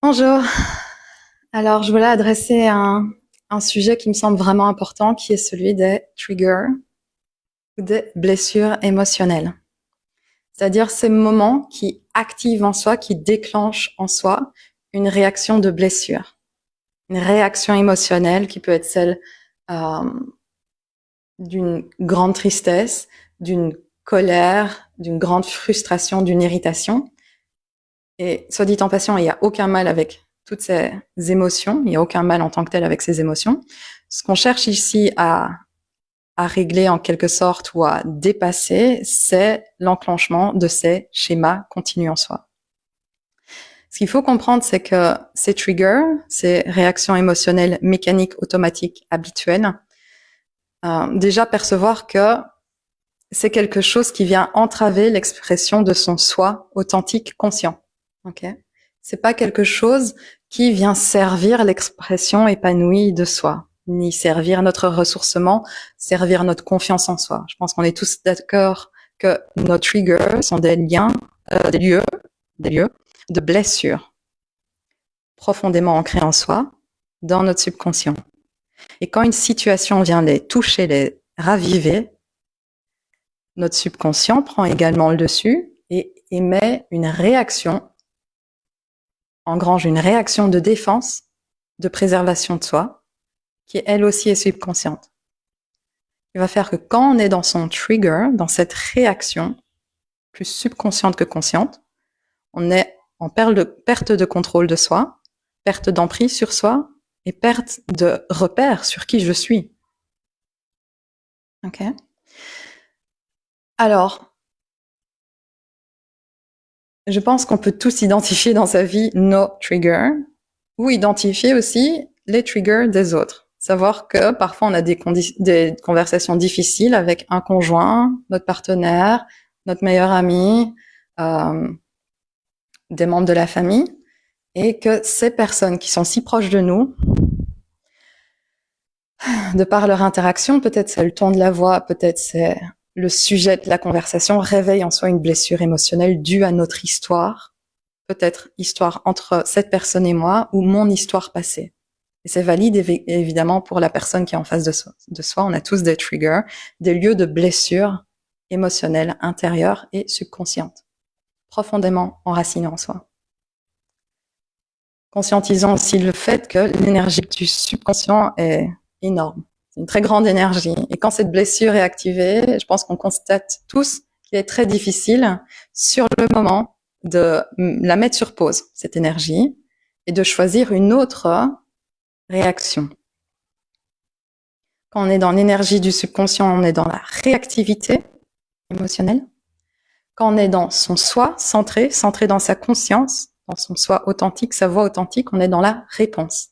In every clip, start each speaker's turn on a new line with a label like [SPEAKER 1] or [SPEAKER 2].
[SPEAKER 1] Bonjour. Alors, je voulais adresser un sujet qui me semble vraiment important, qui est celui des triggers ou des blessures émotionnelles. C'est-à-dire ces moments qui activent en soi, qui déclenchent en soi une réaction de blessure. Une réaction émotionnelle qui peut être celle euh, d'une grande tristesse, d'une colère, d'une grande frustration, d'une irritation. Et soit dit en passant, il n'y a aucun mal avec toutes ces émotions, il n'y a aucun mal en tant que tel avec ces émotions. Ce qu'on cherche ici à régler en quelque sorte ou à dépasser, c'est l'enclenchement de ces schémas continus en soi. Ce qu'il faut comprendre, c'est que ces triggers, ces réactions émotionnelles mécaniques automatiques habituelles, déjà percevoir que c'est quelque chose qui vient entraver l'expression de son soi authentique conscient. Ok, c'est pas quelque chose qui vient servir l'expression épanouie de soi, ni servir notre ressourcement, servir notre confiance en soi. Je pense qu'on est tous d'accord que nos triggers sont des liens, des lieux de blessures profondément ancrés en soi, dans notre subconscient. Et quand une situation vient les toucher, les raviver, notre subconscient prend également le dessus et émet une réaction, engrange une réaction de défense, de préservation de soi, qui elle aussi est subconsciente. Il va faire que quand on est dans son trigger, dans cette réaction, plus subconsciente que consciente, on est en perte de contrôle de soi, perte d'emprise sur soi et perte de repère sur qui je suis. Ok. Alors, je pense qu'on peut tous identifier dans sa vie nos triggers ou identifier aussi les triggers des autres. Savoir que parfois on a des conversations difficiles avec un conjoint, notre partenaire, notre meilleur ami, euh, des membres de la famille, et que ces personnes qui sont si proches de nous, de par leur interaction, peut-être c'est le ton de la voix, peut-être c'est le sujet de la conversation, réveille en soi une blessure émotionnelle due à notre histoire, peut-être histoire entre cette personne et moi, ou mon histoire passée. Et c'est valide évidemment pour la personne qui est en face de soi. On a tous des triggers, des lieux de blessure émotionnelle intérieure et subconsciente, profondément enracinés en soi. Conscientisons aussi le fait que l'énergie du subconscient est énorme. C'est une très grande énergie. Et quand cette blessure est activée, je pense qu'on constate tous qu'il est très difficile sur le moment de la mettre sur pause, cette énergie, et de choisir une autre réaction. Quand on est dans l'énergie du subconscient, on est dans la réactivité émotionnelle. Quand on est dans son soi centré dans sa conscience, dans son soi authentique, sa voix authentique, on est dans la réponse.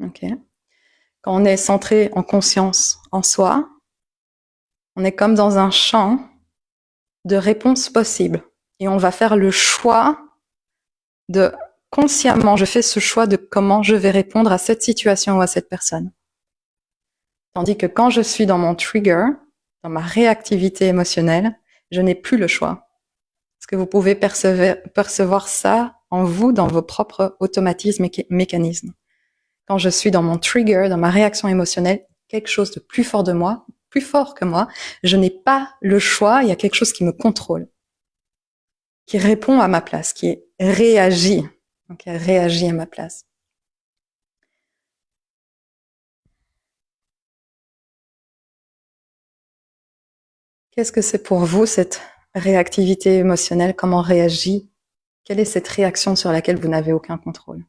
[SPEAKER 1] Okay. Quand on est centré en conscience en soi, on est comme dans un champ de réponses possibles. Et on va faire le choix de consciemment, je fais ce choix de comment je vais répondre à cette situation ou à cette personne. Tandis que quand je suis dans mon trigger, dans ma réactivité émotionnelle, je n'ai plus le choix. Est-ce que vous pouvez percevoir ça en vous, dans vos propres automatismes et mécanismes? Quand je suis dans mon trigger, dans ma réaction émotionnelle, quelque chose de plus fort de moi, plus fort que moi, je n'ai pas le choix, il y a quelque chose qui me contrôle, qui répond à ma place, qui réagit, donc qui réagit à ma place. Qu'est-ce que c'est pour vous, cette réactivité émotionnelle? Comment réagit? Quelle est cette réaction sur laquelle vous n'avez aucun contrôle?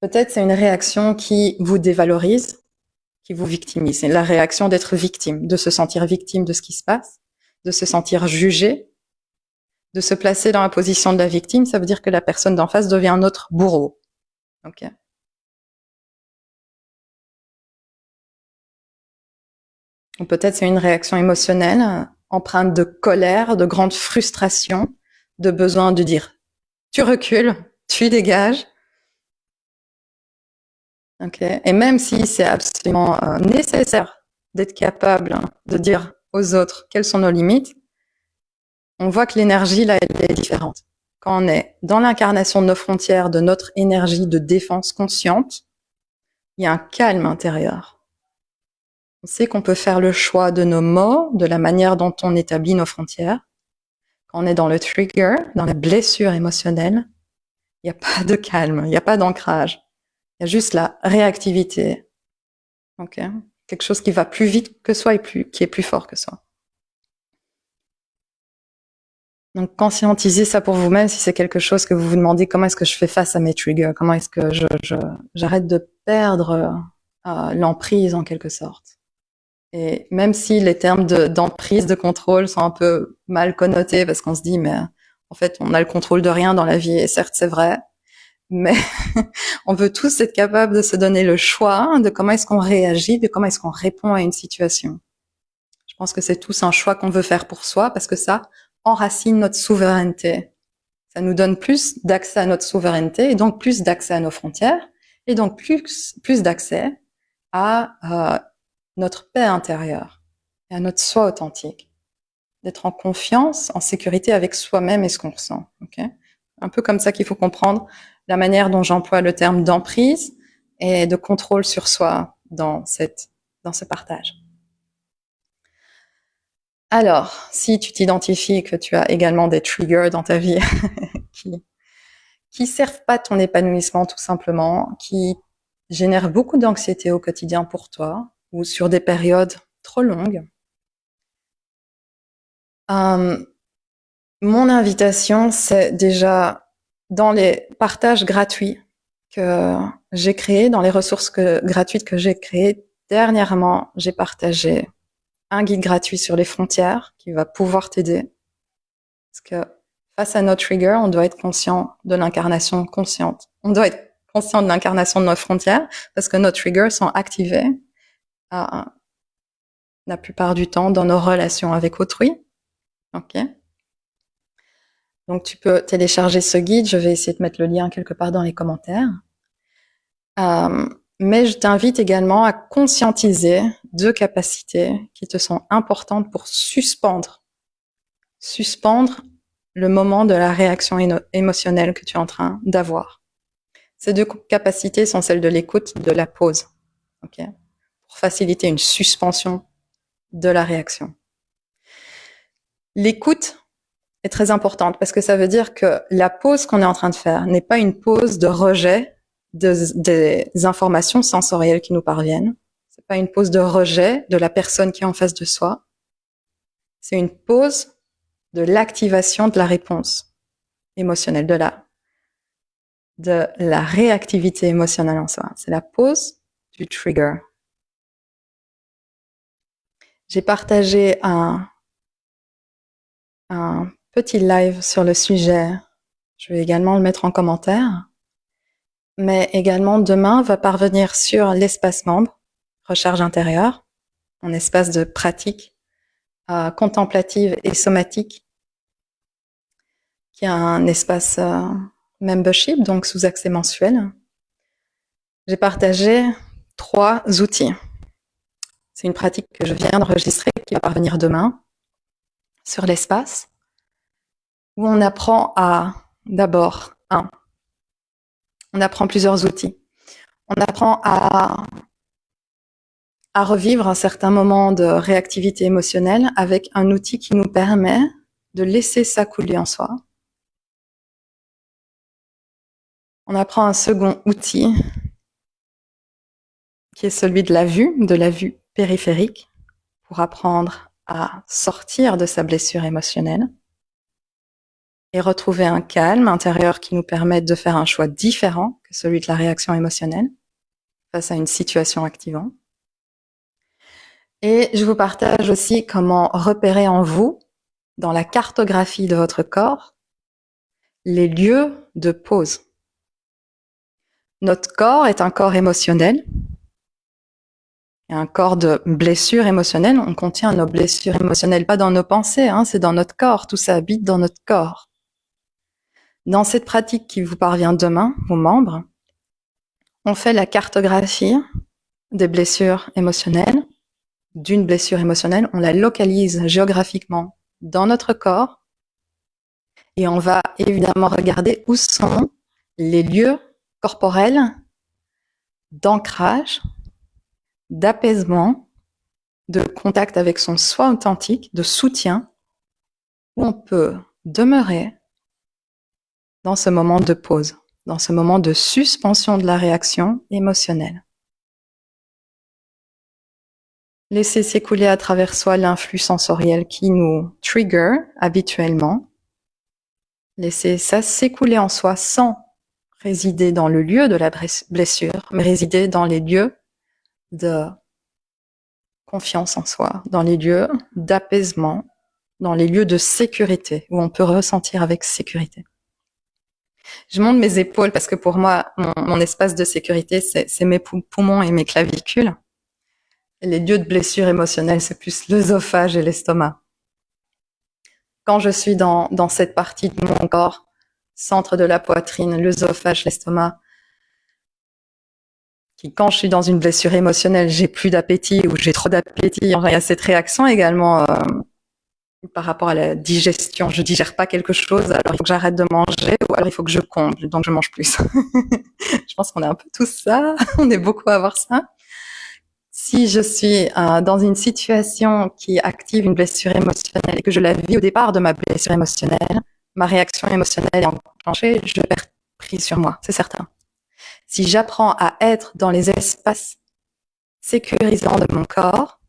[SPEAKER 1] Peut-être c'est une réaction qui vous dévalorise, qui vous victimise. C'est la réaction d'être victime, de se sentir victime de ce qui se passe, de se sentir jugé, de se placer dans la position de la victime. Ça veut dire que la personne d'en face devient notre bourreau. Ok. Ou peut-être c'est une réaction émotionnelle, empreinte de colère, de grande frustration, de besoin de dire tu recules, tu dégages. Okay. Et même si c'est absolument nécessaire d'être capable de dire aux autres quelles sont nos limites, on voit que l'énergie, là, elle est différente. Quand on est dans l'incarnation de nos frontières, de notre énergie de défense consciente, il y a un calme intérieur. On sait qu'on peut faire le choix de nos mots, de la manière dont on établit nos frontières. Quand on est dans le trigger, dans la blessure émotionnelle, il n'y a pas de calme, il n'y a pas d'ancrage. Il y a juste la réactivité. Okay, quelque chose qui va plus vite que soi et qui est plus fort que soi. Donc, conscientisez ça pour vous-même si c'est quelque chose que vous vous demandez comment est-ce que je fais face à mes triggers, comment est-ce que j'arrête de perdre l'emprise en quelque sorte. Et même si les termes d'emprise, de contrôle sont un peu mal connotés parce qu'on se dit mais en fait on a le contrôle de rien dans la vie et certes c'est vrai, mais on veut tous être capables de se donner le choix de comment est-ce qu'on réagit, de comment est-ce qu'on répond à une situation. Je pense que c'est tous un choix qu'on veut faire pour soi parce que ça enracine notre souveraineté. Ça nous donne plus d'accès à notre souveraineté et donc plus d'accès à nos frontières et donc plus d'accès à notre paix intérieure et à notre soi authentique. D'être en confiance, en sécurité avec soi-même et ce qu'on ressent. Okay, un peu comme ça qu'il faut comprendre la manière dont j'emploie le terme d'emprise et de contrôle sur soi dans ce partage. Alors, si tu t'identifies que tu as également des triggers dans ta vie qui servent pas ton épanouissement tout simplement, qui génèrent beaucoup d'anxiété au quotidien pour toi ou sur des périodes trop longues, mon invitation, c'est déjà dans les partages gratuits que j'ai créés, dans les ressources gratuites que j'ai créées. Dernièrement, j'ai partagé un guide gratuit sur les frontières qui va pouvoir t'aider. Parce que face à nos triggers, on doit être conscient de l'incarnation consciente. On doit être conscient de l'incarnation de nos frontières parce que nos triggers sont activés la plupart du temps dans nos relations avec autrui. Ok. Donc tu peux télécharger ce guide. Je vais essayer de mettre le lien quelque part dans les commentaires. Mais je t'invite également à conscientiser deux capacités qui te sont importantes pour suspendre le moment de la réaction émotionnelle que tu es en train d'avoir. Ces deux capacités sont celles de l'écoute, de la pause, okay, pour faciliter une suspension de la réaction. L'écoute est très importante parce que ça veut dire que la pause qu'on est en train de faire n'est pas une pause de rejet des informations sensorielles qui nous parviennent. C'est pas une pause de rejet de la personne qui est en face de soi. C'est une pause de l'activation de la réponse émotionnelle, de la réactivité émotionnelle en soi. C'est la pause du trigger. J'ai partagé un petit live sur le sujet. Je vais également le mettre en commentaire. Mais également, demain va parvenir sur l'espace membre, recharge intérieure, un espace de pratique contemplative et somatique, qui a un espace membership, donc sous accès mensuel. J'ai partagé 3 outils. C'est une pratique que je viens d'enregistrer qui va parvenir demain sur l'espace, où on apprend d'abord, on apprend plusieurs outils. On apprend à revivre un certain moment de réactivité émotionnelle avec un outil qui nous permet de laisser ça couler en soi. On apprend un second outil qui est celui de la vue périphérique, pour apprendre à sortir de sa blessure émotionnelle et retrouver un calme intérieur qui nous permet de faire un choix différent que celui de la réaction émotionnelle face à une situation activante. Et je vous partage aussi comment repérer en vous, dans la cartographie de votre corps, les lieux de pause. Notre corps est un corps émotionnel. Il y a un corps de blessures émotionnelles. On contient nos blessures émotionnelles, pas dans nos pensées, c'est dans notre corps. Tout ça habite dans notre corps. Dans cette pratique qui vous parvient demain, vos membres, on fait la cartographie des blessures émotionnelles. D'une blessure émotionnelle, on la localise géographiquement dans notre corps Et on va évidemment regarder où sont les lieux corporels d'ancrage, d'apaisement, de contact avec son soi authentique, de soutien, où on peut demeurer dans ce moment de pause, dans ce moment de suspension de la réaction émotionnelle. Laisser s'écouler à travers soi l'influx sensoriel qui nous trigger habituellement. Laisser ça s'écouler en soi sans résider dans le lieu de la blessure, mais résider dans les lieux de confiance en soi, dans les lieux d'apaisement, dans les lieux de sécurité, où on peut ressentir avec sécurité. Je monte mes épaules parce que pour moi, mon espace de sécurité, c'est mes poumons et mes clavicules. Et les lieux de blessure émotionnelle, c'est plus l'œsophage et l'estomac. Quand je suis dans cette partie de mon corps, centre de la poitrine, l'œsophage, l'estomac, qui quand je suis dans une blessure émotionnelle, j'ai plus d'appétit ou j'ai trop d'appétit, il y a cette réaction également par rapport à la digestion. Je digère pas quelque chose, alors il faut que j'arrête de manger ou alors il faut que je comble, donc je mange plus. Je pense qu'on est un peu tous ça, on est beaucoup à avoir ça. Si je suis dans une situation qui active une blessure émotionnelle et que je la vis au départ de ma blessure émotionnelle, ma réaction émotionnelle est enclenchée, je perds prise sur moi, c'est certain. Si j'apprends à être dans les espaces sécurisants de mon corps,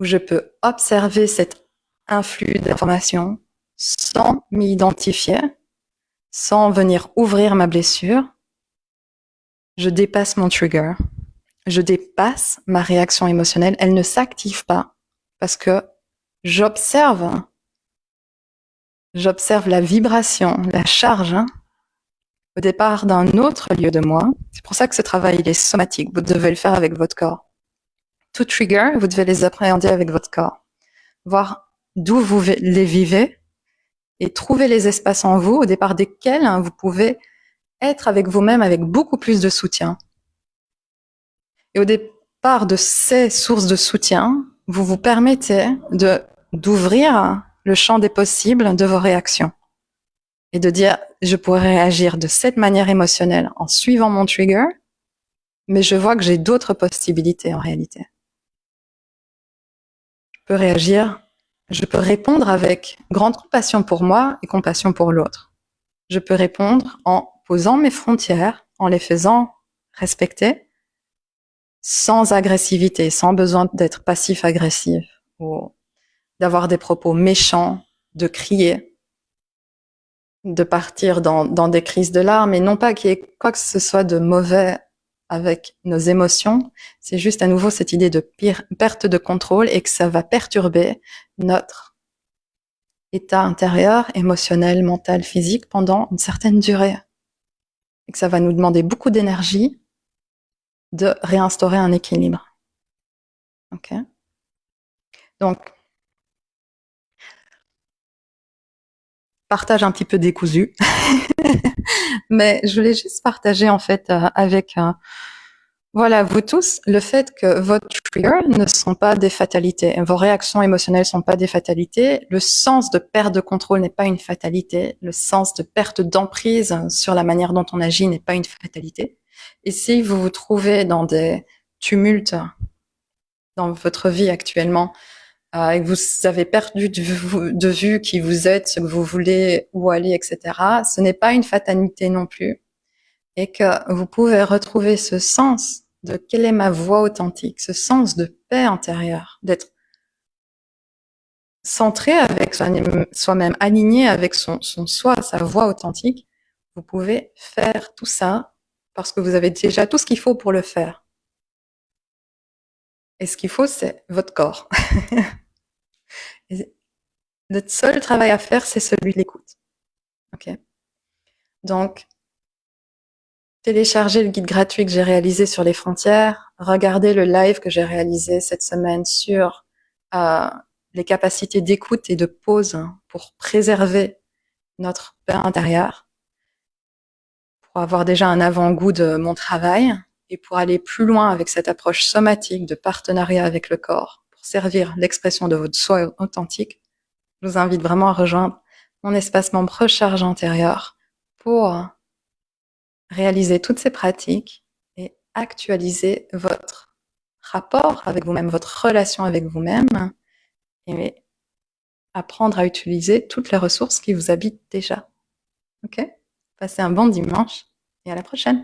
[SPEAKER 1] où je peux observer cet influx d'informations sans m'y identifier, sans venir ouvrir ma blessure, je dépasse mon trigger. Je dépasse ma réaction émotionnelle. Elle ne s'active pas parce que j'observe la vibration, la charge au départ d'un autre lieu de moi. C'est pour ça que ce travail il est somatique. Vous devez le faire avec votre corps. Tout trigger, vous devez les appréhender avec votre corps. Voir d'où vous les vivez et trouver les espaces en vous au départ desquels vous pouvez être avec vous-même avec beaucoup plus de soutien. Et au départ de ces sources de soutien, vous vous permettez d'ouvrir le champ des possibles de vos réactions et de dire je pourrais réagir de cette manière émotionnelle en suivant mon trigger, mais je vois que j'ai d'autres possibilités en réalité. Je peux répondre avec grande compassion pour moi et compassion pour l'autre. Je peux répondre en posant mes frontières, en les faisant respecter, sans agressivité, sans besoin d'être passif-agressif ou d'avoir des propos méchants, de crier, de partir dans des crises de larmes, et non pas qu'il y ait quoi que ce soit de mauvais avec nos émotions, c'est juste à nouveau cette idée de perte de contrôle et que ça va perturber notre état intérieur, émotionnel, mental, physique pendant une certaine durée. Et que ça va nous demander beaucoup d'énergie de réinstaurer un équilibre. Ok? Donc, partage un petit peu décousu. Mais je voulais juste partager en fait avec voilà, vous tous, le fait que votre triggers ne sont pas des fatalités, vos réactions émotionnelles sont pas des fatalités, le sens de perte de contrôle n'est pas une fatalité, le sens de perte d'emprise sur la manière dont on agit n'est pas une fatalité. Et si vous vous trouvez dans des tumultes dans votre vie actuellement, et que vous avez perdu de vue qui vous êtes, ce que vous voulez, où aller, etc., ce n'est pas une fatalité non plus. Et que vous pouvez retrouver ce sens de quelle est ma voix authentique, ce sens de paix intérieure, d'être centré avec soi-même, aligné avec son soi, sa voix authentique. Vous pouvez faire tout ça parce que vous avez déjà tout ce qu'il faut pour le faire. Et ce qu'il faut, c'est votre corps. Et le seul travail à faire, c'est celui de l'écoute. Ok. Donc, téléchargez le guide gratuit que j'ai réalisé sur les frontières, regardez le live que j'ai réalisé cette semaine sur les capacités d'écoute et de pause pour préserver notre paix intérieure, pour avoir déjà un avant-goût de mon travail et pour aller plus loin avec cette approche somatique de partenariat avec le corps, pour servir l'expression de votre soi authentique. Je vous invite vraiment à rejoindre mon espace membre recharge intérieur pour réaliser toutes ces pratiques et actualiser votre rapport avec vous-même, votre relation avec vous-même et apprendre à utiliser toutes les ressources qui vous habitent déjà. Ok? Passez un bon dimanche et à la prochaine.